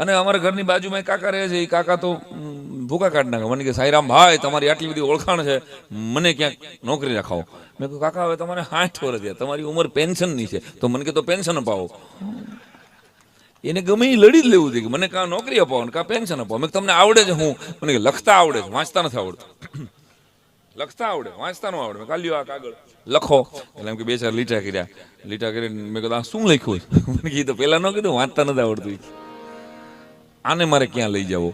અને અમારા ઘરની બાજુમાં એક કાકા રહે છે. એ કાકા તો ભૂકા કાઢ નાખે. મને કે સાઈરામ ભાઈ તમારી આટલી બધી ઓળખાણ છે, મને ક્યાંક નોકરી રાખાવો. મેં કહ્યું કાકા હવે તમારે 60 વર્ષ થયા, તમારી ઉંમર પેન્શનની છે, તો મને કે તો પેન્શન અપાવો. એને ગમે એ લડી જ લેવું છે કે મને કાં નોકરી અપાવો ને કાં પેન્શન અપાવો. મેં તમને આવડે છે હું? મને કે લખતા આવડે છે, વાંચતા નથી આવડતું. લખતા આવડે, વાંચતા ન આવડે. મેં કાલ્યો આ કાગળ લખો. એટલે એમ કે 2-4 લીટા કર્યા. લીટા કરીને મેં કીધું આ શું લખ્યું? મને કીધું પહેલાં ન કીધું વાંચતા નથી આવડતું. આને મારે ક્યાં લઈ જાવો?